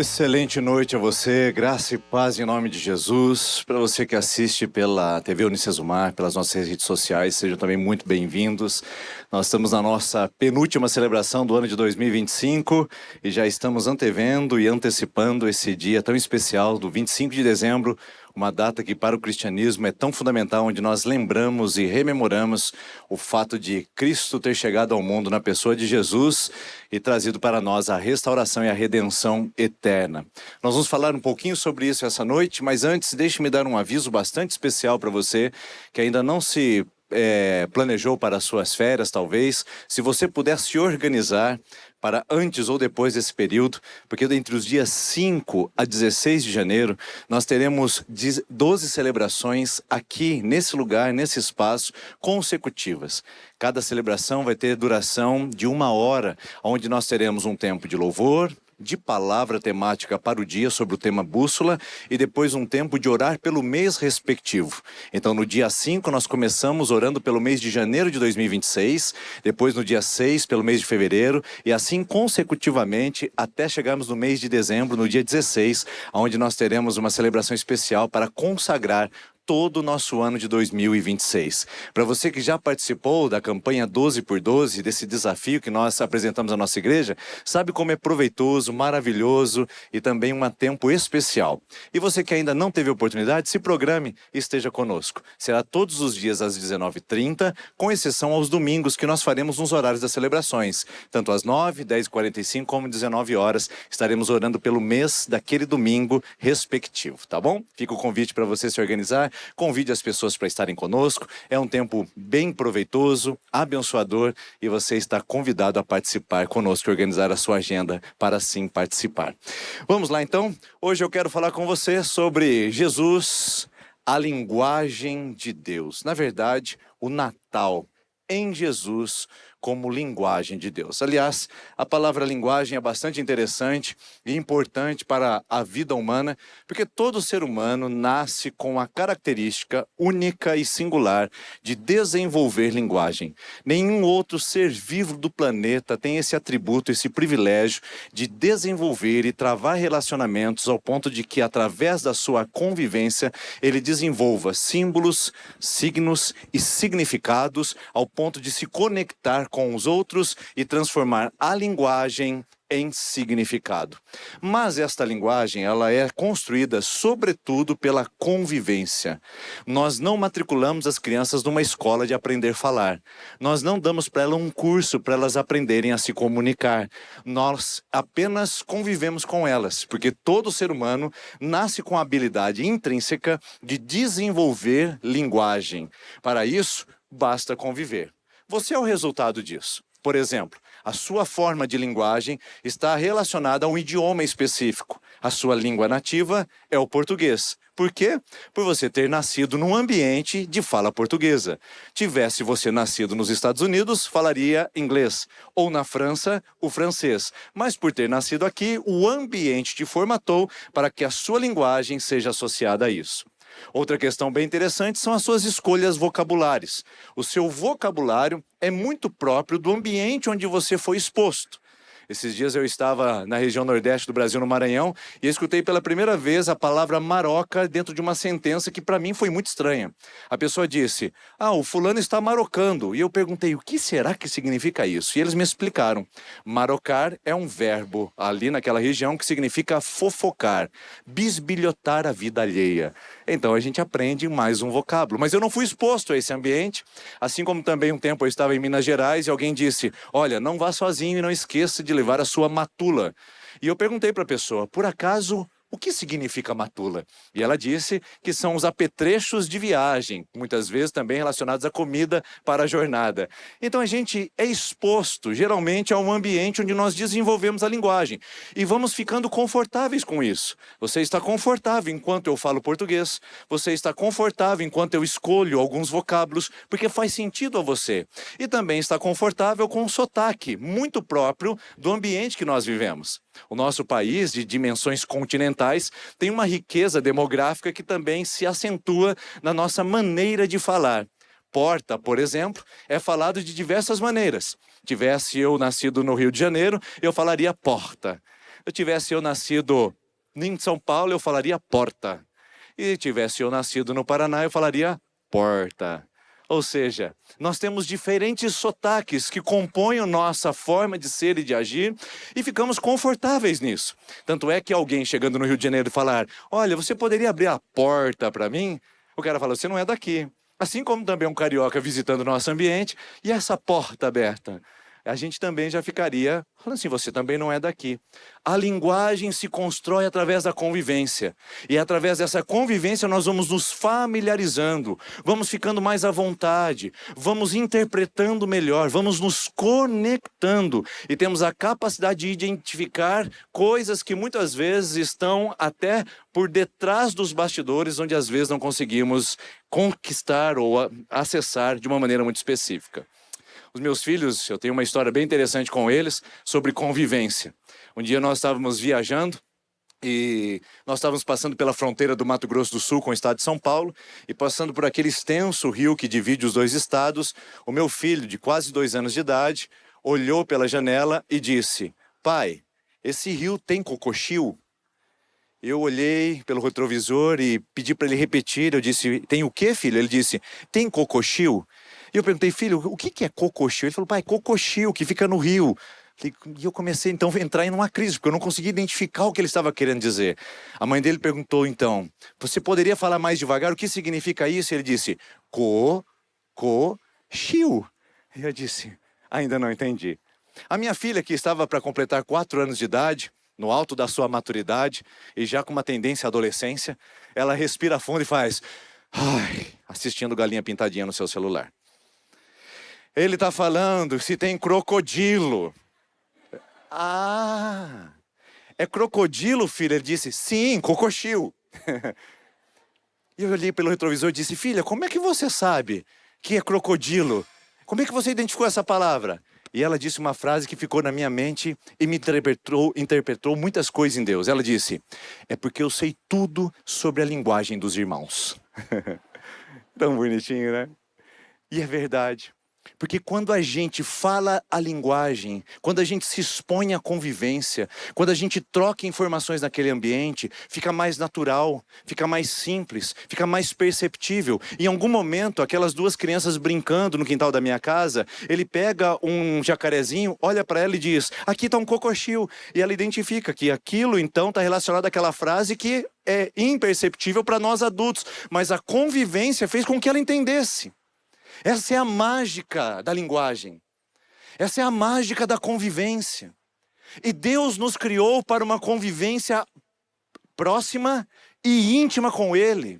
Excelente noite a você, graça e paz em nome de Jesus. Para você que assiste pela TV Unicesumar, pelas nossas redes sociais, sejam também muito bem-vindos. Nós estamos na nossa penúltima celebração do ano de 2025 e já estamos antevendo e antecipando esse dia tão especial do 25 de dezembro, uma data que para o cristianismo é tão fundamental, onde nós lembramos e rememoramos o fato de Cristo ter chegado ao mundo na pessoa de Jesus e trazido para nós a restauração e a redenção eterna. Nós vamos falar um pouquinho sobre isso essa noite, mas antes deixe-me dar um aviso bastante especial para você que ainda não se planejou para as suas férias, talvez. Se você puder se organizar para antes ou depois desse período, porque entre os dias 5 a 16 de janeiro, nós teremos 12 celebrações aqui, nesse lugar, nesse espaço, consecutivas. Cada celebração vai ter duração de 1 hora, onde nós teremos um tempo de louvor, de palavra temática para o dia sobre o tema bússola e depois um tempo de orar pelo mês respectivo. Então no dia 5 nós começamos orando pelo mês de janeiro de 2026, depois no dia 6 pelo mês de fevereiro e assim consecutivamente até chegarmos no mês de dezembro, no dia 16, onde nós teremos uma celebração especial para consagrar todo o nosso ano de 2026. Para você que já participou da campanha 12 por 12, desse desafio que nós apresentamos à nossa igreja, sabe como é proveitoso, maravilhoso e também um tempo especial. E você que ainda não teve oportunidade, se programe e esteja conosco. Será todos os dias às 19h30, com exceção aos domingos que nós faremos nos horários das celebrações. Tanto às 9, 10h45 como 19 horas estaremos orando pelo mês daquele domingo respectivo, tá bom? Fica o convite para você se organizar. Convide as pessoas para estarem conosco. É um tempo bem proveitoso, abençoador e você está convidado a participar conosco e organizar a sua agenda para assim participar. Vamos lá então? Hoje eu quero falar com você sobre Jesus, a linguagem de Deus. Na verdade, o Natal em Jesus como linguagem de Deus. Aliás, a palavra linguagem é bastante interessante e importante para a vida humana, porque todo ser humano nasce com a característica única e singular de desenvolver linguagem. Nenhum outro ser vivo do planeta tem esse atributo, esse privilégio de desenvolver e travar relacionamentos ao ponto de que, através da sua convivência, ele desenvolva símbolos, signos e significados ao ponto de se conectar com os outros e transformar a linguagem em significado. Mas esta linguagem, ela é construída sobretudo pela convivência. Nós não matriculamos as crianças numa escola de aprender a falar. Nós não damos para elas um curso para elas aprenderem a se comunicar. Nós apenas convivemos com elas, porque todo ser humano nasce com a habilidade intrínseca de desenvolver linguagem. Para isso, basta conviver. Você é o resultado disso. Por exemplo, a sua forma de linguagem está relacionada a um idioma específico. A sua língua nativa é o português. Por quê? Por você ter nascido num ambiente de fala portuguesa. Tivesse você nascido nos Estados Unidos, falaria inglês. Ou na França, o francês. Mas por ter nascido aqui, o ambiente te formatou para que a sua linguagem seja associada a isso. Outra questão bem interessante são as suas escolhas vocabulares. O seu vocabulário é muito próprio do ambiente onde você foi exposto. Esses dias eu estava na região nordeste do Brasil, no Maranhão, e eu escutei pela primeira vez a palavra maroca dentro de uma sentença que para mim foi muito estranha. A pessoa disse, o fulano está marocando. E eu perguntei, o que será que significa isso? E eles me explicaram. Marocar é um verbo ali naquela região que significa fofocar, bisbilhotar a vida alheia. Então a gente aprende mais um vocábulo. Mas eu não fui exposto a esse ambiente, assim como também um tempo eu estava em Minas Gerais e alguém disse, olha, não vá sozinho e não esqueça de levar a sua matula. E eu perguntei para a pessoa, por acaso, o que significa matula? E ela disse que são os apetrechos de viagem, muitas vezes também relacionados à comida para a jornada. Então a gente é exposto, geralmente, a um ambiente onde nós desenvolvemos a linguagem. E vamos ficando confortáveis com isso. Você está confortável enquanto eu falo português, você está confortável enquanto eu escolho alguns vocábulos, porque faz sentido a você. E também está confortável com o sotaque, muito próprio do ambiente que nós vivemos. O nosso país, de dimensões continentais, tem uma riqueza demográfica que também se acentua na nossa maneira de falar. Porta, por exemplo, é falado de diversas maneiras. Tivesse eu nascido no Rio de Janeiro, eu falaria porta. tivesse eu nascido em São Paulo, eu falaria porta. E tivesse eu nascido no Paraná, eu falaria porta. Ou seja, nós temos diferentes sotaques que compõem a nossa forma de ser e de agir e ficamos confortáveis nisso. Tanto é que alguém chegando no Rio de Janeiro e falar, olha, você poderia abrir a porta para mim? O cara fala, você não é daqui. Assim como também um carioca visitando o nosso ambiente, e essa porta aberta? A gente também já ficaria falando assim, você também não é daqui. A linguagem se constrói através da convivência. E através dessa convivência nós vamos nos familiarizando, vamos ficando mais à vontade, vamos interpretando melhor, vamos nos conectando. E temos a capacidade de identificar coisas que muitas vezes estão até por detrás dos bastidores, onde às vezes não conseguimos conquistar ou acessar de uma maneira muito específica. Os meus filhos, eu tenho uma história bem interessante com eles sobre convivência. Um dia nós estávamos viajando e nós estávamos passando pela fronteira do Mato Grosso do Sul com o estado de São Paulo e passando por aquele extenso rio que divide os dois estados. O meu filho, de quase 2 anos de idade, olhou pela janela e disse, pai, esse rio tem cocoxil? Eu olhei pelo retrovisor e pedi para ele repetir. Eu disse, tem o quê, filho? Ele disse, tem cocoxil? E eu perguntei, filho, o que é cocoxil? Ele falou, pai, cocoxil, que fica no rio. E eu comecei então a entrar em uma crise, porque eu não conseguia identificar o que ele estava querendo dizer. A mãe dele perguntou então, você poderia falar mais devagar? O que significa isso? Ele disse, cocoxil. E eu disse, ainda não entendi. A minha filha, que estava para completar 4 anos de idade, no alto da sua maturidade, e já com uma tendência à adolescência, ela respira fundo e faz, ai, assistindo Galinha Pintadinha no seu celular. Ele está falando se tem crocodilo. Ah, é crocodilo, filha? Ele disse, sim, cocoxil. E eu olhei pelo retrovisor e disse, filha, como é que você sabe que é crocodilo? Como é que você identificou essa palavra? E ela disse uma frase que ficou na minha mente e me interpretou muitas coisas em Deus. Ela disse, é porque eu sei tudo sobre a linguagem dos irmãos. Tão bonitinho, né? E é verdade. Porque quando a gente fala a linguagem, quando a gente se expõe à convivência, quando a gente troca informações naquele ambiente, fica mais natural, fica mais simples, fica mais perceptível. Em algum momento, aquelas 2 crianças brincando no quintal da minha casa, ele pega um jacarezinho, olha para ela e diz, aqui está um cocoxil. E ela identifica que aquilo então está relacionado àquela frase que é imperceptível para nós adultos, mas a convivência fez com que ela entendesse. Essa é a mágica da linguagem. Essa é a mágica da convivência. E Deus nos criou para uma convivência próxima e íntima com Ele.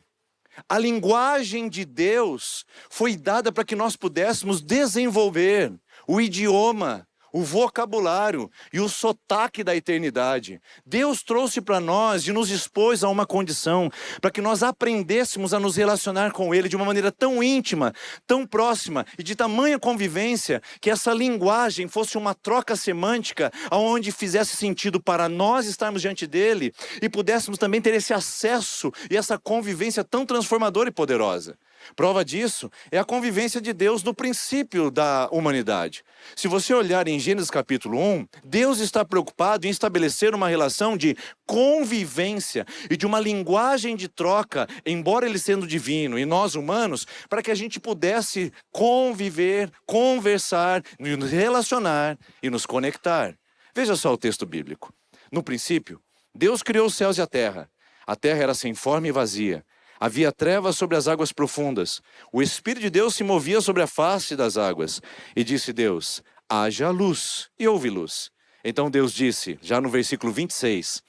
A linguagem de Deus foi dada para que nós pudéssemos desenvolver o idioma, o vocabulário e o sotaque da eternidade. Deus trouxe para nós e nos expôs a uma condição para que nós aprendêssemos a nos relacionar com Ele de uma maneira tão íntima, tão próxima e de tamanha convivência, que essa linguagem fosse uma troca semântica onde fizesse sentido para nós estarmos diante dEle e pudéssemos também ter esse acesso e essa convivência tão transformadora e poderosa. Prova disso é a convivência de Deus no princípio da humanidade. Se você olhar em Gênesis capítulo 1, Deus está preocupado em estabelecer uma relação de convivência e de uma linguagem de troca, embora Ele sendo divino e nós humanos, para que a gente pudesse conviver, conversar, nos relacionar e nos conectar. Veja só o texto bíblico. No princípio, Deus criou os céus e a terra. A terra era sem forma e vazia. Havia trevas sobre as águas profundas. O Espírito de Deus se movia sobre a face das águas. E disse Deus, haja luz. E houve luz. Então Deus disse, já no versículo 26,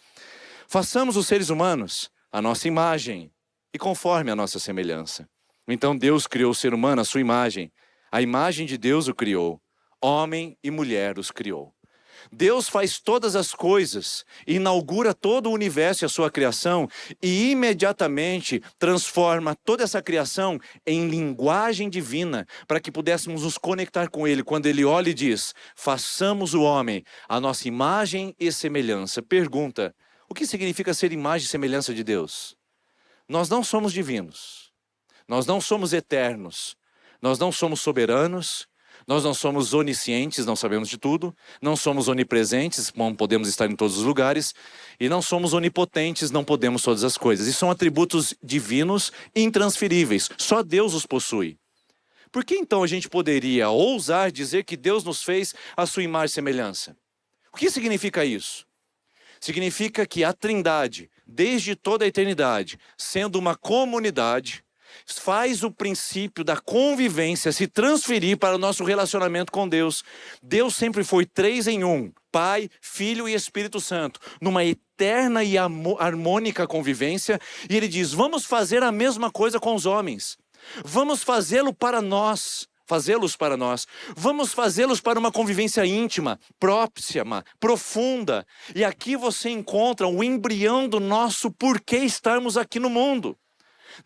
façamos os seres humanos a nossa imagem e conforme a nossa semelhança. Então Deus criou o ser humano à sua imagem. A imagem de Deus o criou. Homem e mulher os criou. Deus faz todas as coisas, inaugura todo o universo e a sua criação e imediatamente transforma toda essa criação em linguagem divina para que pudéssemos nos conectar com Ele quando Ele olha e diz, façamos o homem a nossa imagem e semelhança. Pergunta, o que significa ser imagem e semelhança de Deus? Nós não somos divinos, nós não somos eternos, nós não somos soberanos, Nós não somos oniscientes, não sabemos de tudo. Não somos onipresentes, não podemos estar em todos os lugares. E não somos onipotentes, não podemos todas as coisas. E são atributos divinos intransferíveis. Só Deus os possui. Por que então a gente poderia ousar dizer que Deus nos fez a sua imagem e semelhança? O que significa isso? Significa que a Trindade, desde toda a eternidade, sendo uma comunidade, faz o princípio da convivência se transferir para o nosso relacionamento com Deus. Deus sempre foi 3 em 1, Pai, Filho e Espírito Santo, numa eterna e harmônica convivência. E ele diz, vamos fazer a mesma coisa com os homens. Vamos fazê-los para nós. Vamos fazê-los para uma convivência íntima, próxima, profunda. E aqui você encontra o embrião do nosso porquê estarmos aqui no mundo.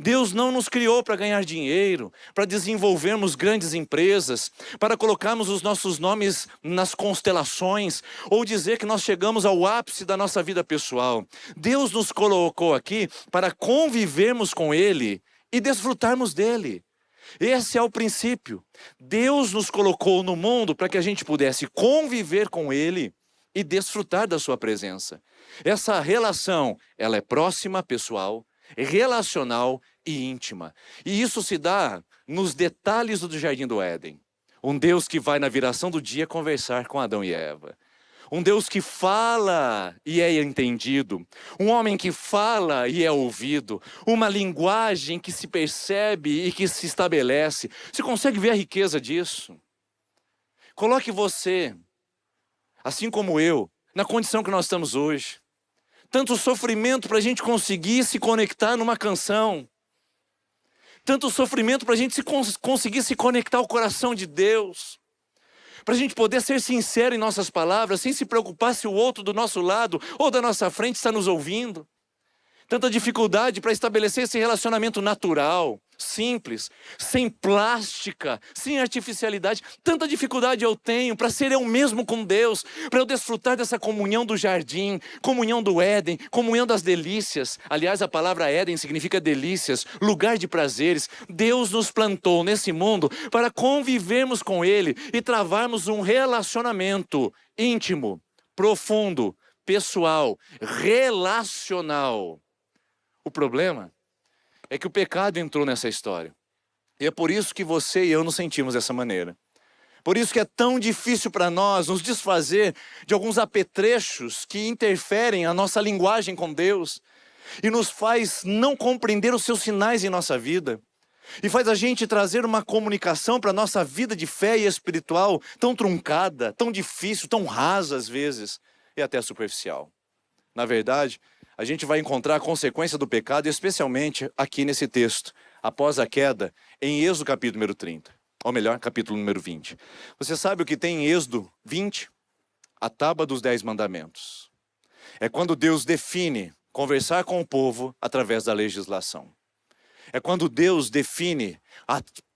Deus não nos criou para ganhar dinheiro, para desenvolvermos grandes empresas, para colocarmos os nossos nomes nas constelações, ou dizer que nós chegamos ao ápice da nossa vida pessoal. Deus nos colocou aqui para convivermos com Ele e desfrutarmos dele. Esse é o princípio. Deus nos colocou no mundo para que a gente pudesse conviver com Ele e desfrutar da sua presença. Essa relação, ela é próxima, pessoal, relacional e íntima. E isso se dá nos detalhes do Jardim do Éden. Um Deus que vai na viração do dia conversar com Adão e Eva. Um Deus que fala e é entendido. Um homem que fala e é ouvido. Uma linguagem que se percebe e que se estabelece. Você consegue ver a riqueza disso? Coloque você, assim como eu, na condição que nós estamos hoje. Tanto sofrimento para a gente conseguir se conectar numa canção. Tanto sofrimento para a gente conseguir se conectar ao coração de Deus. Para a gente poder ser sincero em nossas palavras, sem se preocupar se o outro do nosso lado ou da nossa frente está nos ouvindo. Tanta dificuldade para estabelecer esse relacionamento natural, simples, sem plástica, sem artificialidade. Tanta dificuldade eu tenho para ser eu mesmo com Deus, para eu desfrutar dessa comunhão do jardim, comunhão do Éden, comunhão das delícias. Aliás, a palavra Éden significa delícias, lugar de prazeres. Deus nos plantou nesse mundo para convivermos com Ele e travarmos um relacionamento íntimo, profundo, pessoal, relacional. O problema é que o pecado entrou nessa história. E é por isso que você e eu nos sentimos dessa maneira. Por isso que é tão difícil para nós nos desfazer de alguns apetrechos que interferem a nossa linguagem com Deus e nos faz não compreender os seus sinais em nossa vida. E faz a gente trazer uma comunicação para a nossa vida de fé e espiritual tão truncada, tão difícil, tão rasa às vezes e até superficial. Na verdade, a gente vai encontrar a consequência do pecado, especialmente aqui nesse texto, após a queda, em Êxodo capítulo número 30. Ou melhor, capítulo número 20. Você sabe o que tem em Êxodo 20? A tábua dos 10 mandamentos. É quando Deus define conversar com o povo através da legislação. É quando Deus define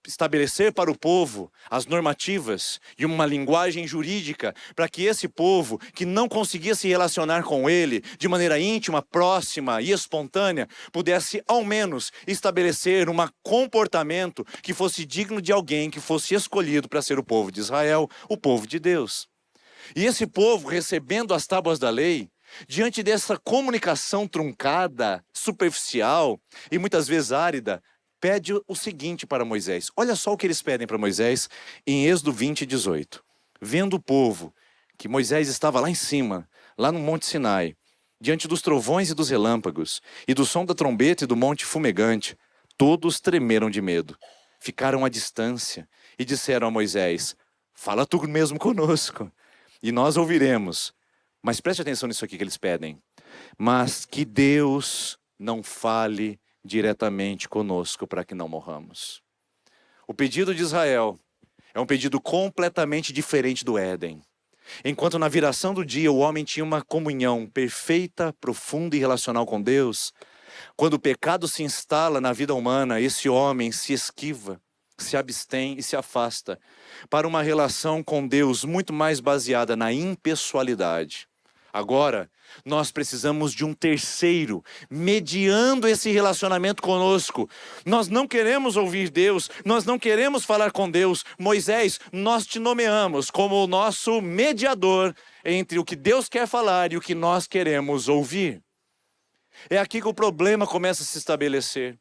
estabelecer para o povo as normativas e uma linguagem jurídica para que esse povo que não conseguia se relacionar com ele de maneira íntima, próxima e espontânea, pudesse ao menos estabelecer um comportamento que fosse digno de alguém que fosse escolhido para ser o povo de Israel, o povo de Deus. E esse povo, recebendo as tábuas da lei, diante dessa comunicação truncada, superficial e muitas vezes árida, pede o seguinte para Moisés. Olha só o que eles pedem para Moisés em Êxodo 20, 18. Vendo o povo que Moisés estava lá em cima, lá no Monte Sinai, diante dos trovões e dos relâmpagos, e do som da trombeta e do monte fumegante, todos tremeram de medo. Ficaram à distância e disseram a Moisés, fala tu mesmo conosco, e nós ouviremos. Mas preste atenção nisso aqui que eles pedem. Mas que Deus não fale diretamente conosco para que não morramos. O pedido de Israel é um pedido completamente diferente do Éden. Enquanto na viração do dia o homem tinha uma comunhão perfeita, profunda e relacional com Deus, quando o pecado se instala na vida humana, esse homem se esquiva, se abstém e se afasta para uma relação com Deus muito mais baseada na impessoalidade. Agora, nós precisamos de um terceiro, mediando esse relacionamento conosco. Nós não queremos ouvir Deus, nós não queremos falar com Deus. Moisés, nós te nomeamos como o nosso mediador entre o que Deus quer falar e o que nós queremos ouvir. É aqui que o problema começa a se estabelecer.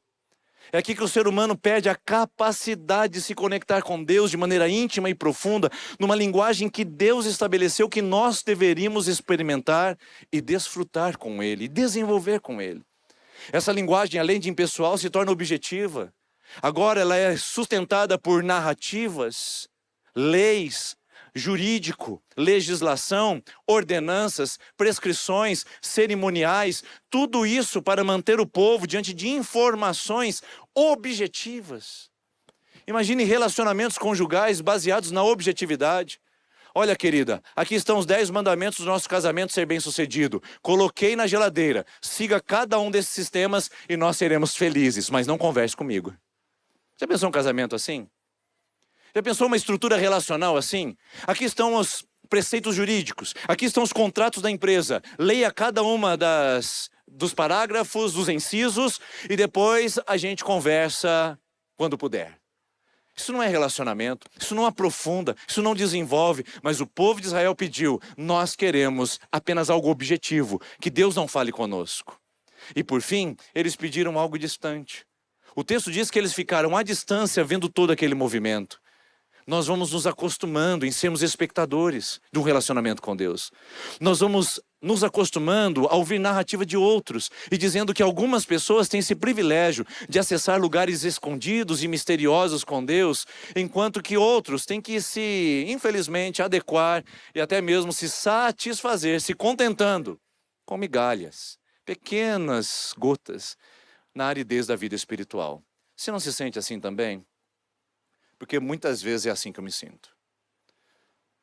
É aqui que o ser humano perde a capacidade de se conectar com Deus de maneira íntima e profunda, numa linguagem que Deus estabeleceu que nós deveríamos experimentar e desfrutar com Ele, e desenvolver com Ele. Essa linguagem, além de impessoal, se torna objetiva. Agora ela é sustentada por narrativas, leis, jurídico, legislação, ordenanças, prescrições, cerimoniais, tudo isso para manter o povo diante de informações objetivas. Imagine relacionamentos conjugais baseados na objetividade. Olha, querida, aqui estão os 10 mandamentos do nosso casamento ser bem-sucedido. Coloquei na geladeira, siga cada um desses sistemas e nós seremos felizes, mas não converse comigo. Já pensou um casamento assim? Já pensou uma estrutura relacional assim? Aqui estão os preceitos jurídicos, aqui estão os contratos da empresa. Leia cada uma dos parágrafos, dos incisos, e depois a gente conversa quando puder. Isso não é relacionamento, isso não aprofunda, isso não desenvolve, mas o povo de Israel pediu, nós queremos apenas algo objetivo, que Deus não fale conosco. E por fim, eles pediram algo distante. O texto diz que eles ficaram à distância vendo todo aquele movimento. Nós vamos nos acostumando em sermos espectadores de um relacionamento com Deus. Nós vamos nos acostumando a ouvir narrativa de outros e dizendo que algumas pessoas têm esse privilégio de acessar lugares escondidos e misteriosos com Deus, enquanto que outros têm que se, infelizmente, adequar e até mesmo se satisfazer, se contentando com migalhas, pequenas gotas na aridez da vida espiritual. Você não se sente assim também? Porque muitas vezes é assim que eu me sinto.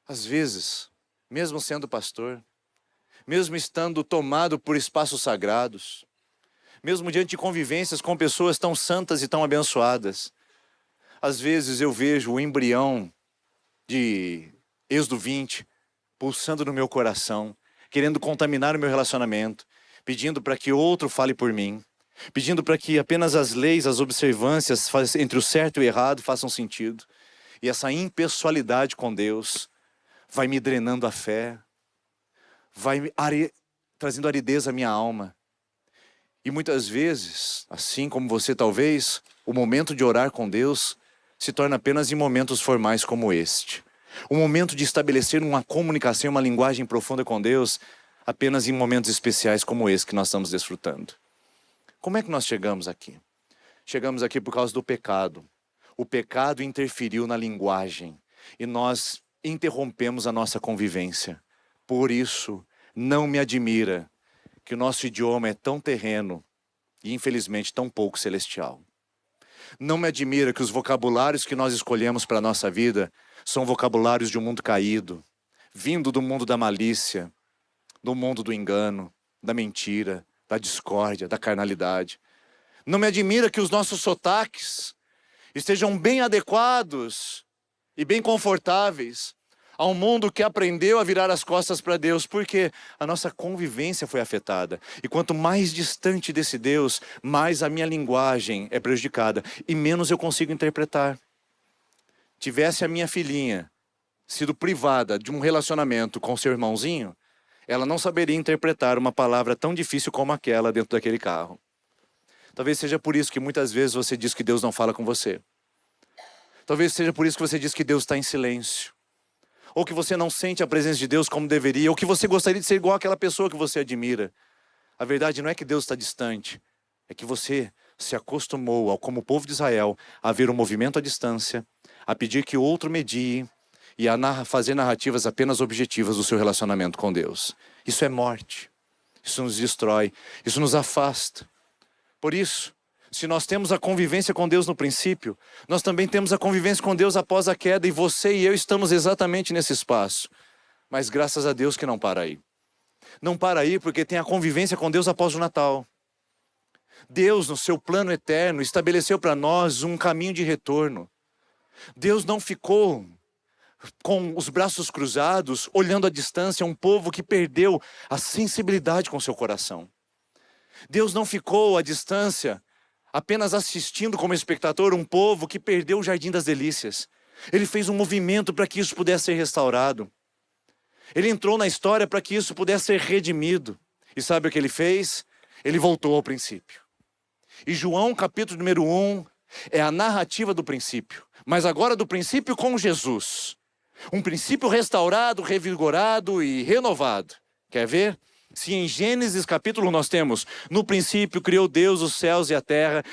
Às vezes, mesmo sendo pastor, mesmo estando tomado por espaços sagrados, mesmo diante de convivências com pessoas tão santas e tão abençoadas, às vezes eu vejo o embrião de Êxodo 20 pulsando no meu coração, querendo contaminar o meu relacionamento, pedindo para que outro fale por mim, pedindo para que apenas as leis, as observâncias entre o certo e o errado façam sentido. E essa impessoalidade com Deus vai me drenando a fé, vai trazendo aridez à minha alma. E muitas vezes, assim como você talvez, o momento de orar com Deus se torna apenas em momentos formais como este. O momento de estabelecer uma comunicação, uma linguagem profunda com Deus, apenas em momentos especiais como esse que nós estamos desfrutando. Como é que nós chegamos aqui? Chegamos aqui por causa do pecado. O pecado interferiu na linguagem e nós interrompemos a nossa convivência. Por isso, não me admira que o nosso idioma é tão terreno e, infelizmente, tão pouco celestial. Não me admira que os vocabulários que nós escolhemos para a nossa vida são vocabulários de um mundo caído, vindo do mundo da malícia, do mundo do engano, da mentira, da discórdia, da carnalidade. Não me admira que os nossos sotaques estejam bem adequados e bem confortáveis a um mundo que aprendeu a virar as costas para Deus, porque a nossa convivência foi afetada. E quanto mais distante desse Deus, mais a minha linguagem é prejudicada e menos eu consigo interpretar. Tivesse a minha filhinha sido privada de um relacionamento com seu irmãozinho, ela não saberia interpretar uma palavra tão difícil como aquela dentro daquele carro. Talvez seja por isso que muitas vezes você diz que Deus não fala com você. Talvez seja por isso que você diz que Deus está em silêncio. Ou que você não sente a presença de Deus como deveria. Ou que você gostaria de ser igual àquela pessoa que você admira. A verdade não é que Deus está distante. É que você se acostumou, como o povo de Israel, a ver um movimento à distância, a pedir que outro medie, e a fazer narrativas apenas objetivas do seu relacionamento com Deus. Isso é morte. Isso nos destrói. Isso nos afasta. Por isso, se nós temos a convivência com Deus no princípio, nós também temos a convivência com Deus após a queda, e você e eu estamos exatamente nesse espaço. Mas graças a Deus que não para aí. Não para aí porque tem a convivência com Deus após o Natal. Deus, no seu plano eterno, estabeleceu para nós um caminho de retorno. Deus não ficou com os braços cruzados, olhando à distância, um povo que perdeu a sensibilidade com seu coração. Deus não ficou à distância, apenas assistindo como espectador um povo que perdeu o Jardim das Delícias. Ele fez um movimento para que isso pudesse ser restaurado. Ele entrou na história para que isso pudesse ser redimido. E sabe o que ele fez? Ele voltou ao princípio. E João, capítulo número 1, é a narrativa do princípio. Mas agora do princípio com Jesus. Um princípio restaurado, revigorado e renovado. Quer ver? Se em Gênesis capítulo 1 nós temos: no princípio criou Deus os céus e a terra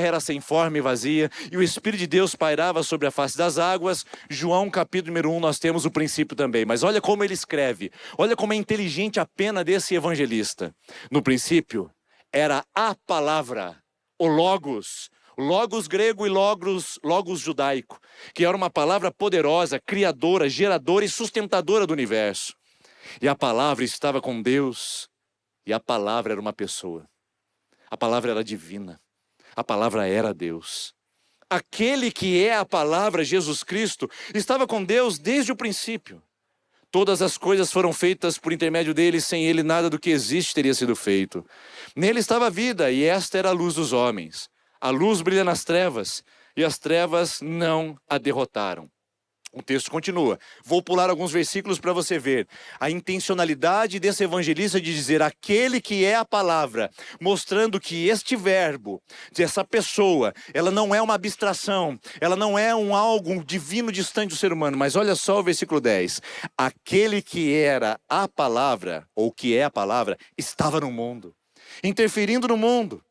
era sem forma e vazia, e o Espírito de Deus pairava sobre a face das águas. João capítulo número 1 nós temos o princípio também. Mas olha como ele escreve, olha como é inteligente a pena desse evangelista. No princípio era a palavra, o Logos. Logos grego e logos judaico, que era uma palavra poderosa, criadora, geradora e sustentadora do universo. E a palavra estava com Deus, e a palavra era uma pessoa. A palavra era divina, a palavra era Deus. Aquele que é a palavra, Jesus Cristo, estava com Deus desde o princípio. Todas as coisas foram feitas por intermédio dele, sem ele nada do que existe teria sido feito. Nele estava a vida, e esta era a luz dos homens. A luz brilha nas trevas, e as trevas não a derrotaram. O texto continua. Vou pular alguns versículos para você ver a intencionalidade desse evangelista de dizer aquele que é a palavra, mostrando que este verbo, essa pessoa, ela não é uma abstração, ela não é algo divino distante do ser humano, mas olha só o versículo 10. Aquele que era a palavra, ou que é a palavra, estava no mundo, interferindo no mundo,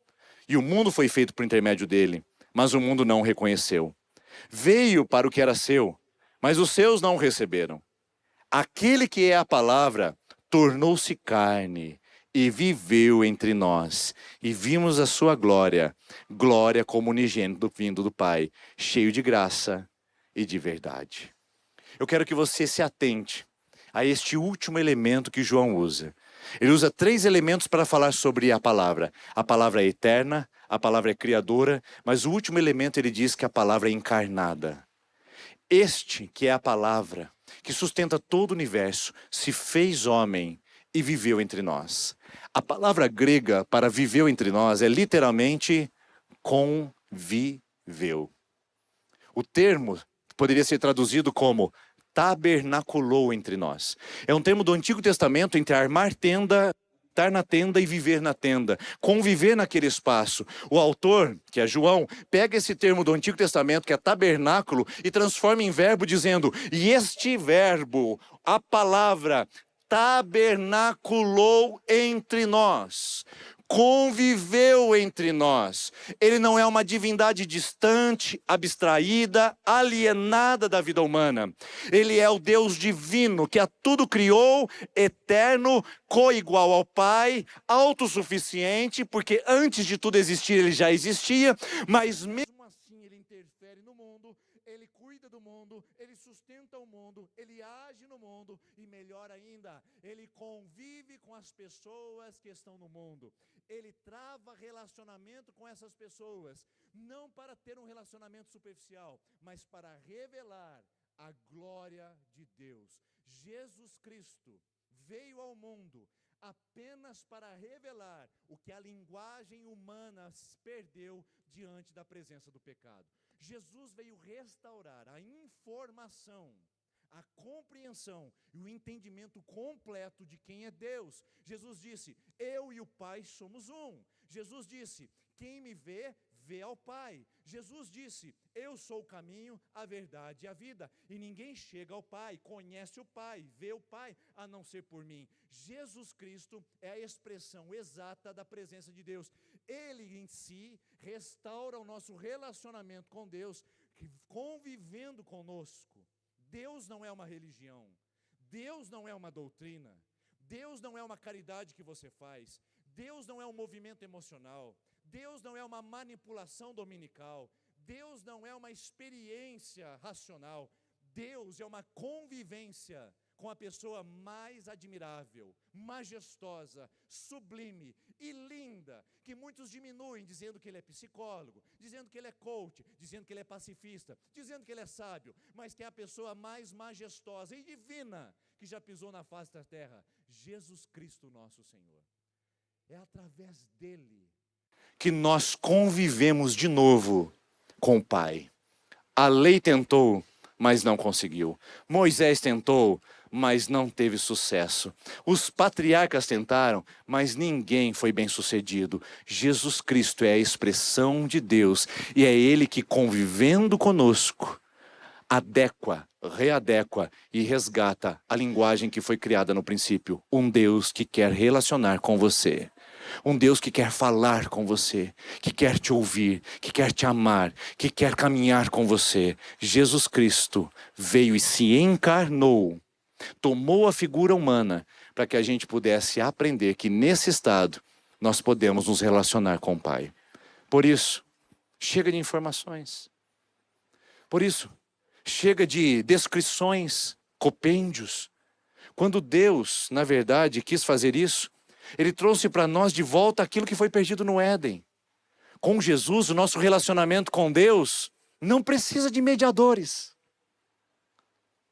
e o mundo foi feito por intermédio dele, mas o mundo não o reconheceu. Veio para o que era seu, mas os seus não o receberam. Aquele que é a palavra tornou-se carne e viveu entre nós. E vimos a sua glória, glória como unigênito vindo do Pai, cheio de graça e de verdade. Eu quero que você se atente a este último elemento que João usa. Ele usa 3 elementos para falar sobre a palavra. A palavra é eterna, a palavra é criadora, mas o último elemento ele diz que a palavra é encarnada. Este que é a palavra, que sustenta todo o universo, se fez homem e viveu entre nós. A palavra grega para viveu entre nós é literalmente conviveu. O termo poderia ser traduzido como tabernaculou entre nós. É um termo do Antigo Testamento entre armar tenda, estar na tenda e viver na tenda, conviver naquele espaço. O autor, que é João, pega esse termo do Antigo Testamento, que é tabernáculo, e transforma em verbo dizendo, e este verbo, a palavra, tabernaculou entre nós, conviveu entre nós. Ele não é uma divindade distante, abstraída, alienada da vida humana. Ele é o Deus divino que a tudo criou, eterno, coigual ao Pai, autossuficiente, porque antes de tudo existir ele já existia, mas mesmo assim ele interfere no mundo, ele cuida do mundo, ele sustenta o mundo, ele age no mundo e melhor ainda, ele convive com as pessoas que estão no mundo. Ele trava relacionamento com essas pessoas, não para ter um relacionamento superficial, mas para revelar a glória de Deus. Jesus Cristo veio ao mundo apenas para revelar o que a linguagem humana perdeu diante da presença do pecado. Jesus veio restaurar a informação, a compreensão e o entendimento completo de quem é Deus. Jesus disse, eu e o Pai somos um. Jesus disse, quem me vê, vê ao Pai. Jesus disse, eu sou o caminho, a verdade e a vida, e ninguém chega ao Pai, conhece o Pai, vê o Pai, a não ser por mim. Jesus Cristo é a expressão exata da presença de Deus. Ele em si restaura o nosso relacionamento com Deus, convivendo conosco. Deus não é uma religião, Deus não é uma doutrina, Deus não é uma caridade que você faz, Deus não é um movimento emocional, Deus não é uma manipulação dominical, Deus não é uma experiência racional, Deus é uma convivência com a pessoa mais admirável, majestosa, sublime e linda, que muitos diminuem, dizendo que ele é psicólogo, dizendo que ele é coach, dizendo que ele é pacifista, dizendo que ele é sábio, mas que é a pessoa mais majestosa e divina que já pisou na face da terra, Jesus Cristo nosso Senhor. É através dele que nós convivemos de novo com o Pai. A lei tentou, mas não conseguiu. Moisés tentou, mas não teve sucesso. Os patriarcas tentaram, mas ninguém foi bem sucedido. Jesus Cristo é a expressão de Deus, e é Ele que, convivendo conosco, adequa, readequa e resgata a linguagem que foi criada no princípio. Um Deus que quer relacionar com você. Um Deus que quer falar com você, que quer te ouvir, que quer te amar, que quer caminhar com você. Jesus Cristo veio e se encarnou, tomou a figura humana, para que a gente pudesse aprender que nesse estado nós podemos nos relacionar com o Pai. Por isso, chega de informações. Por isso, chega de descrições, compêndios. Quando Deus, na verdade, quis fazer isso, Ele trouxe para nós de volta aquilo que foi perdido no Éden. Com Jesus, o nosso relacionamento com Deus não precisa de mediadores.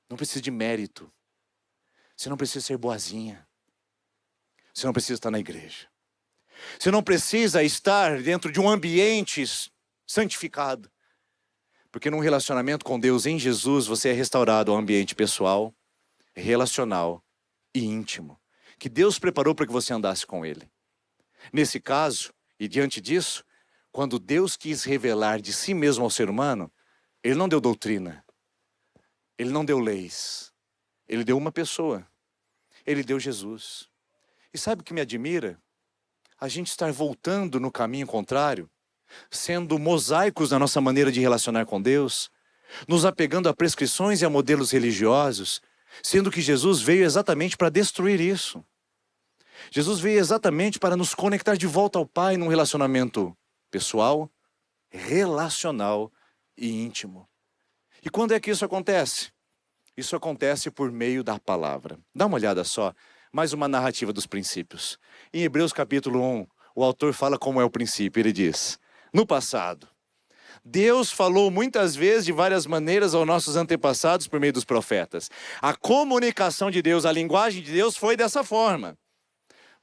Não precisa de mérito. Você não precisa ser boazinha. Você não precisa estar na igreja. Você não precisa estar dentro de um ambiente santificado. Porque num relacionamento com Deus em Jesus, você é restaurado ao ambiente pessoal, relacional e íntimo, que Deus preparou para que você andasse com Ele. Nesse caso, e diante disso, quando Deus quis revelar de si mesmo ao ser humano, Ele não deu doutrina, Ele não deu leis, Ele deu uma pessoa, Ele deu Jesus. E sabe o que me admira? A gente estar voltando no caminho contrário, sendo mosaicos na nossa maneira de relacionar com Deus, nos apegando a prescrições e a modelos religiosos, sendo que Jesus veio exatamente para destruir isso. Jesus veio exatamente para nos conectar de volta ao Pai num relacionamento pessoal, relacional e íntimo. E quando é que isso acontece? Isso acontece por meio da palavra. Dá uma olhada só, mais uma narrativa dos princípios. Em Hebreus capítulo 1, o autor fala como é o princípio. Ele diz: no passado, Deus falou muitas vezes de várias maneiras aos nossos antepassados por meio dos profetas. A comunicação de Deus, a linguagem de Deus foi dessa forma.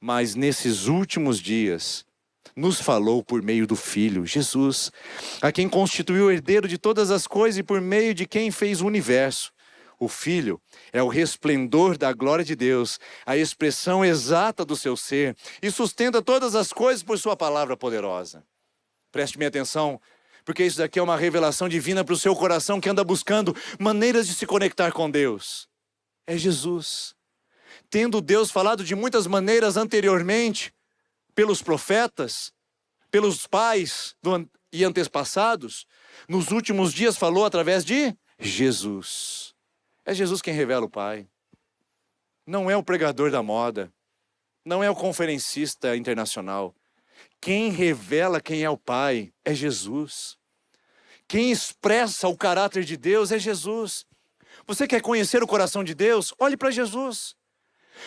Mas nesses últimos dias, nos falou por meio do Filho, Jesus, a quem constituiu o herdeiro de todas as coisas e por meio de quem fez o universo. O Filho é o resplendor da glória de Deus, a expressão exata do seu ser, e sustenta todas as coisas por sua palavra poderosa. Preste minha atenção, porque isso daqui é uma revelação divina para o seu coração que anda buscando maneiras de se conectar com Deus. É Jesus. Tendo Deus falado de muitas maneiras anteriormente, pelos profetas, pelos pais e antepassados, nos últimos dias falou através de Jesus. É Jesus quem revela o Pai. Não é o pregador da moda, não é o conferencista internacional. Quem revela quem é o Pai é Jesus. Quem expressa o caráter de Deus é Jesus. Você quer conhecer o coração de Deus? Olhe para Jesus.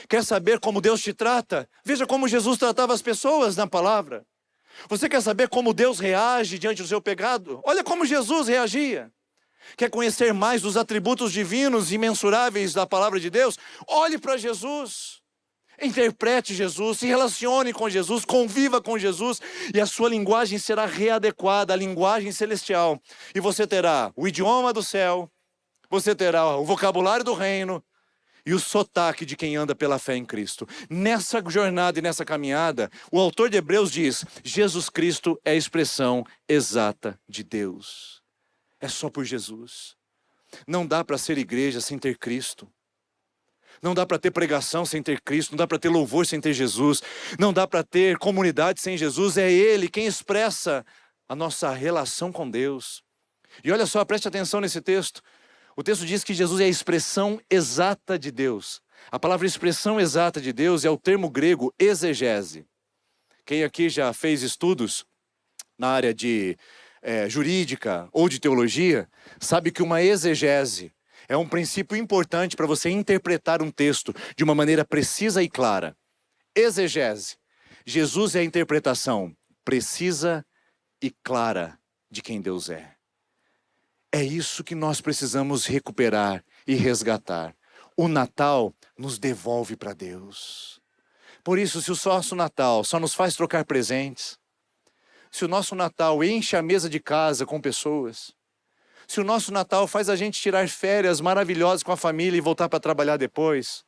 Quer saber como Deus te trata? Veja como Jesus tratava as pessoas na palavra. Você quer saber como Deus reage diante do seu pecado? Olha como Jesus reagia. Quer conhecer mais dos atributos divinos e imensuráveis da palavra de Deus? Olhe para Jesus. Interprete Jesus, se relacione com Jesus, conviva com Jesus, e a sua linguagem será readequada à linguagem celestial. E você terá o idioma do céu, você terá o vocabulário do reino, e o sotaque de quem anda pela fé em Cristo. Nessa jornada e nessa caminhada, o autor de Hebreus diz: Jesus Cristo é a expressão exata de Deus. É só por Jesus. Não dá para ser igreja sem ter Cristo. Não dá para ter pregação sem ter Cristo. Não dá para ter louvor sem ter Jesus. Não dá para ter comunidade sem Jesus. É Ele quem expressa a nossa relação com Deus. E olha só, preste atenção nesse texto. O texto diz que Jesus é a expressão exata de Deus. A palavra expressão exata de Deus é o termo grego exegese. Quem aqui já fez estudos na área de jurídica ou de teologia, sabe que uma exegese É um princípio importante para você interpretar um texto de uma maneira precisa e clara. Exegese. Jesus é a interpretação precisa e clara de quem Deus é. É isso que nós precisamos recuperar e resgatar. O Natal nos devolve para Deus. Por isso, se o nosso Natal só nos faz trocar presentes, se o nosso Natal enche a mesa de casa com pessoas, se o nosso Natal faz a gente tirar férias maravilhosas com a família e voltar para trabalhar depois,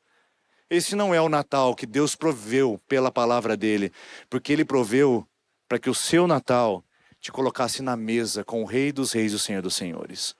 esse não é o Natal que Deus proveu pela palavra dele, porque ele proveu para que o seu Natal te colocasse na mesa com o Rei dos Reis e o Senhor dos Senhores.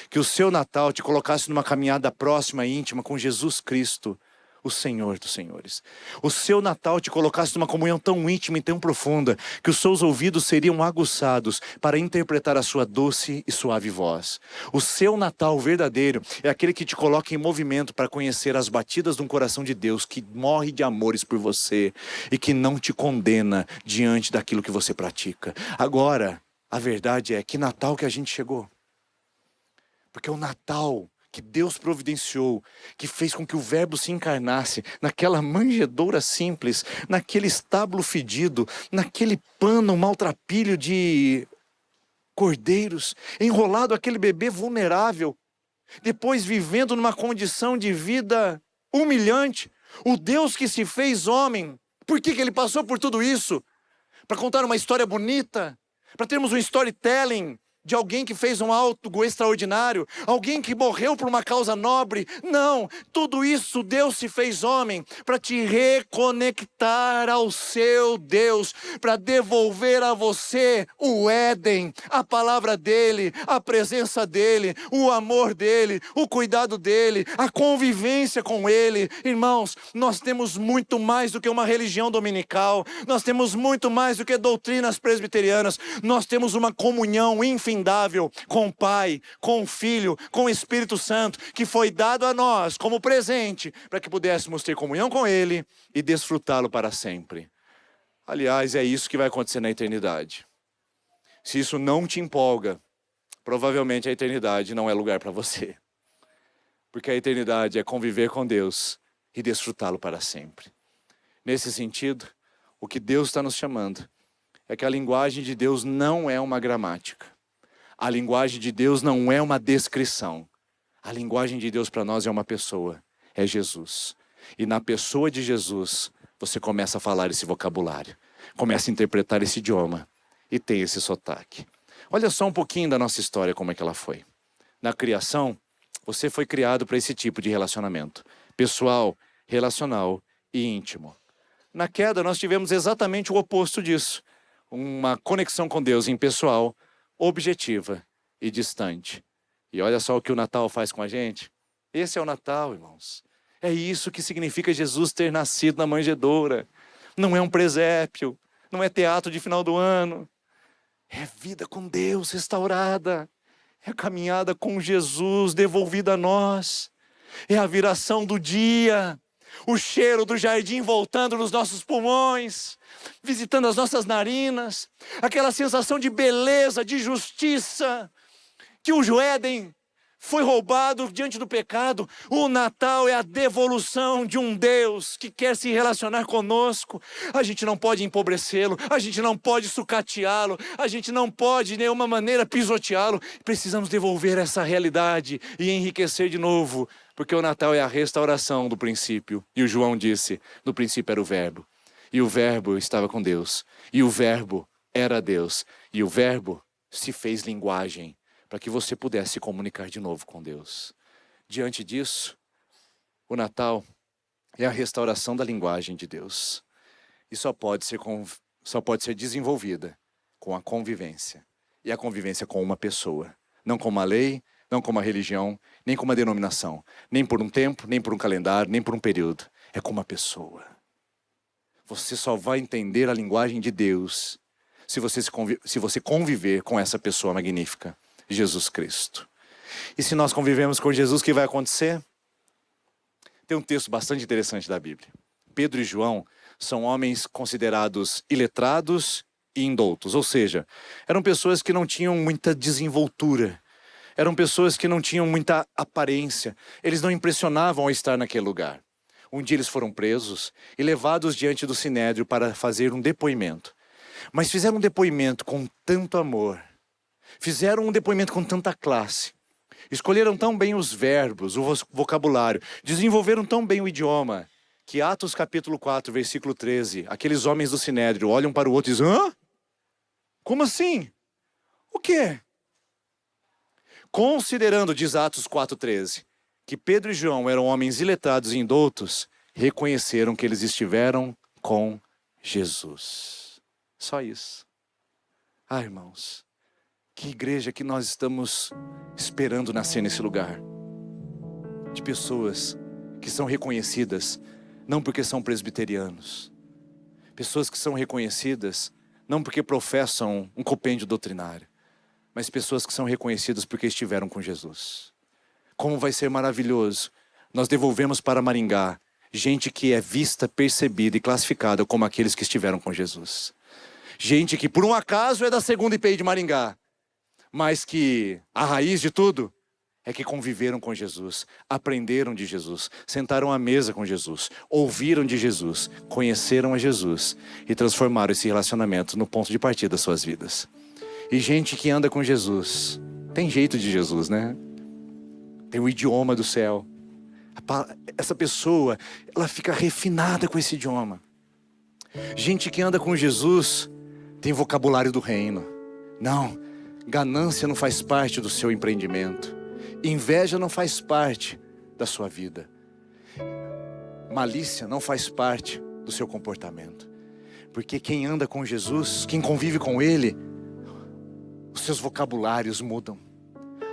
Que o seu Natal te colocasse numa caminhada próxima e íntima com Jesus Cristo, o Senhor dos Senhores. O seu Natal te colocasse numa comunhão tão íntima e tão profunda que os seus ouvidos seriam aguçados para interpretar a sua doce e suave voz. O seu Natal verdadeiro é aquele que te coloca em movimento para conhecer as batidas de um coração de Deus que morre de amores por você e que não te condena diante daquilo que você pratica. Agora, a verdade é que Natal que a gente chegou. Porque o Natal que Deus providenciou, que fez com que o Verbo se encarnasse naquela manjedoura simples, naquele estábulo fedido, naquele pano maltrapilho de cordeiros, enrolado aquele bebê vulnerável, depois vivendo numa condição de vida humilhante. O Deus que se fez homem, por que ele passou por tudo isso? Para contar uma história bonita, para termos um storytelling de alguém que fez um algo extraordinário, alguém que morreu por uma causa nobre. Não, tudo isso Deus se fez homem para te reconectar ao seu Deus, para devolver a você o Éden, a palavra dele, a presença dele, o amor dele, o cuidado dele, a convivência com ele. Irmãos, nós temos muito mais do que uma religião dominical, nós temos muito mais do que doutrinas presbiterianas, nós temos uma comunhão infindável com o Pai, com o Filho, com o Espírito Santo, que foi dado a nós como presente, para que pudéssemos ter comunhão com Ele e desfrutá-lo para sempre. Aliás, é isso que vai acontecer na eternidade. Se isso não te empolga, provavelmente a eternidade não é lugar para você. Porque a eternidade é conviver com Deus e desfrutá-lo para sempre. Nesse sentido, o que Deus está nos chamando é que a linguagem de Deus não é uma gramática. A linguagem de Deus não é uma descrição. A linguagem de Deus para nós é uma pessoa, é Jesus. E na pessoa de Jesus, você começa a falar esse vocabulário, começa a interpretar esse idioma e tem esse sotaque. Olha só um pouquinho da nossa história, como é que ela foi. Na criação, você foi criado para esse tipo de relacionamento. Pessoal, relacional e íntimo. Na queda, nós tivemos exatamente o oposto disso. Uma conexão com Deus impessoal, objetiva e distante. E olha só o que o Natal faz com a gente. Esse é o Natal, irmãos. É isso que significa Jesus ter nascido na manjedoura. Não é um presépio, não é teatro de final do ano. É vida com Deus restaurada. É a caminhada com Jesus devolvida a nós. É a viração do dia. O cheiro do jardim voltando nos nossos pulmões, visitando as nossas narinas, aquela sensação de beleza, de justiça, que o Éden foi roubado diante do pecado. O Natal é a devolução de um Deus que quer se relacionar conosco. A gente não pode empobrecê-lo, a gente não pode sucateá-lo, a gente não pode de nenhuma maneira pisoteá-lo. Precisamos devolver essa realidade e enriquecer de novo, porque o Natal é a restauração do princípio. E o João disse, no princípio era o Verbo, e o Verbo estava com Deus, e o Verbo era Deus, e o Verbo se fez linguagem, para que você pudesse se comunicar de novo com Deus. Diante disso, o Natal é a restauração da linguagem de Deus. E só pode ser desenvolvida com a convivência. E a convivência com uma pessoa. Não com uma lei, não com uma religião, nem com uma denominação. Nem por um tempo, nem por um calendário, nem por um período. É com uma pessoa. Você só vai entender a linguagem de Deus se você conviver com essa pessoa magnífica. Jesus Cristo. E se nós convivemos com Jesus, o que vai acontecer? Tem um texto bastante interessante da Bíblia. Pedro e João são homens considerados iletrados e indoutos, ou seja, eram pessoas que não tinham muita desenvoltura, Eram pessoas que não tinham muita aparência. Eles não impressionavam ao estar naquele lugar. Um dia eles foram presos e levados diante do Sinédrio para fazer um depoimento. Mas fizeram um depoimento com tanto amor. Fizeram um depoimento com tanta classe. Escolheram tão bem os verbos, o vocabulário. Desenvolveram tão bem o idioma. Que Atos capítulo 4, versículo 13. Aqueles homens do Sinédrio olham para o outro e dizem: hã? Como assim? O quê? Considerando, diz Atos 4,13, que Pedro e João eram homens iletrados e indoutos, reconheceram que eles estiveram com Jesus. Só isso. Ah, irmãos, que igreja que nós estamos esperando nascer nesse lugar. De pessoas que são reconhecidas, não porque são presbiterianos. Pessoas que são reconhecidas, não porque professam um compêndio doutrinário, mas pessoas que são reconhecidas porque estiveram com Jesus. Como vai ser maravilhoso nós devolvemos para Maringá gente que é vista, percebida e classificada como aqueles que estiveram com Jesus. Gente que por um acaso é da segunda IPI de Maringá, mas que a raiz de tudo é que conviveram com Jesus, aprenderam de Jesus, sentaram à mesa com Jesus, ouviram de Jesus, conheceram a Jesus e transformaram esse relacionamento no ponto de partida das suas vidas. E gente que anda com Jesus, tem jeito de Jesus, né? Tem o idioma do céu. Essa pessoa, ela fica refinada com esse idioma. Gente que anda com Jesus, tem vocabulário do reino. Não, ganância não faz parte do seu empreendimento. Inveja não faz parte da sua vida. Malícia não faz parte do seu comportamento. Porque quem anda com Jesus, quem convive com Ele, os seus vocabulários mudam.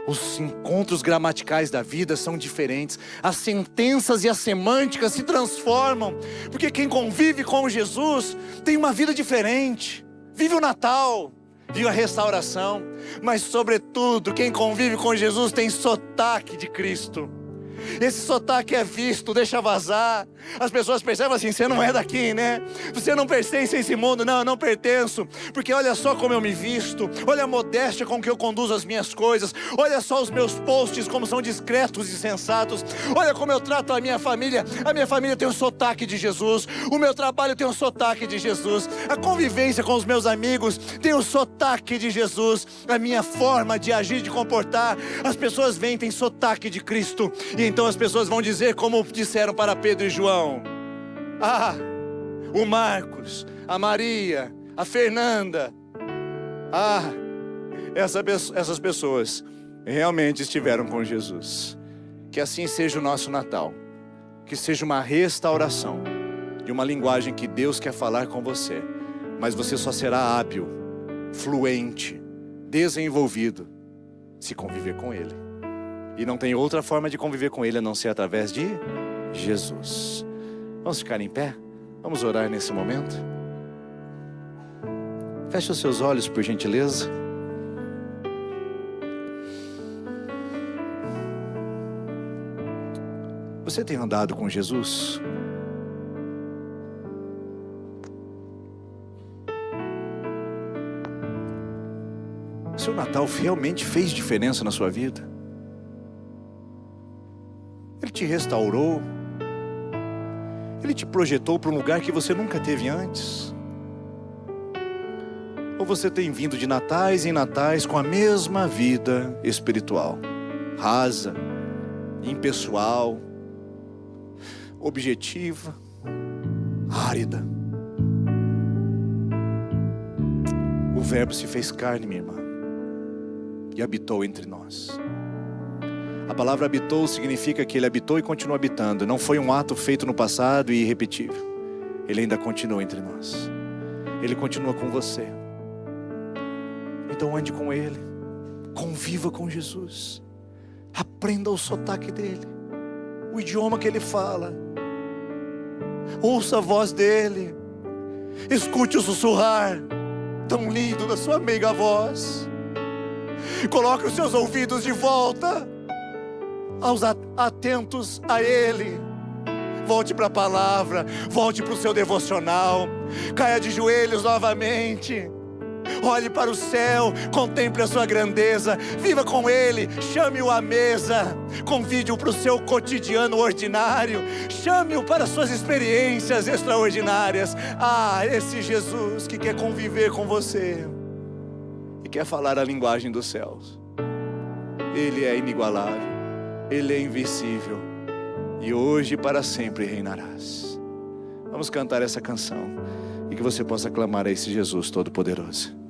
Os encontros gramaticais da vida são diferentes. As sentenças e as semânticas se transformam. Porque quem convive com Jesus tem uma vida diferente. Vive o Natal, vive a restauração. Mas sobretudo, quem convive com Jesus tem sotaque de Cristo. Esse sotaque é visto, deixa vazar. As pessoas percebem assim: você não é daqui, né? Você não pertence a esse mundo. Não, eu não pertenço. Porque olha só como eu me visto. Olha a modéstia com que eu conduzo as minhas coisas. Olha só os meus posts, como são discretos e sensatos. Olha como eu trato a minha família. A minha família tem o sotaque de Jesus. O meu trabalho tem o sotaque de Jesus. A convivência com os meus amigos tem o sotaque de Jesus. A minha forma de agir, de comportar, as pessoas veem, tem sotaque de Cristo. E então as pessoas vão dizer como disseram para Pedro e João: ah, o Marcos, a Maria, a Fernanda, essas pessoas realmente estiveram com Jesus. Que assim seja o nosso Natal. Que seja uma restauração de uma linguagem que Deus quer falar com você. Mas você só será hábil, fluente, desenvolvido se conviver com Ele. E não tem outra forma de conviver com Ele a não ser através de Jesus. Vamos ficar em pé? Vamos orar nesse momento? Feche os seus olhos, por gentileza. Você tem andado com Jesus? Seu Natal realmente fez diferença na sua vida? Ele te restaurou? Ele te projetou para um lugar que você nunca teve antes? Ou você tem vindo de natais em natais com a mesma vida espiritual? Rasa, impessoal, objetiva, árida. O Verbo se fez carne, minha irmã, e habitou entre nós. A palavra habitou significa que Ele habitou e continua habitando. Não foi um ato feito no passado e irrepetível. Ele ainda continua entre nós. Ele continua com você. Então ande com Ele. Conviva com Jesus. Aprenda o sotaque dEle, o idioma que Ele fala. Ouça a voz dEle. Escute o sussurrar tão lindo da sua meiga voz. Coloque os seus ouvidos de volta atentos a Ele. Volte para a palavra, volte para o seu devocional, caia de joelhos novamente, Olhe para o céu, contemple a sua grandeza, viva com Ele, chame-o à mesa, convide-o para o seu cotidiano ordinário, chame-o para suas experiências extraordinárias. Esse Jesus que quer conviver com você e quer falar a linguagem dos céus. Ele é inigualável, Ele é invencível, e hoje e para sempre reinarás. Vamos cantar essa canção e que você possa clamar a esse Jesus Todo-Poderoso.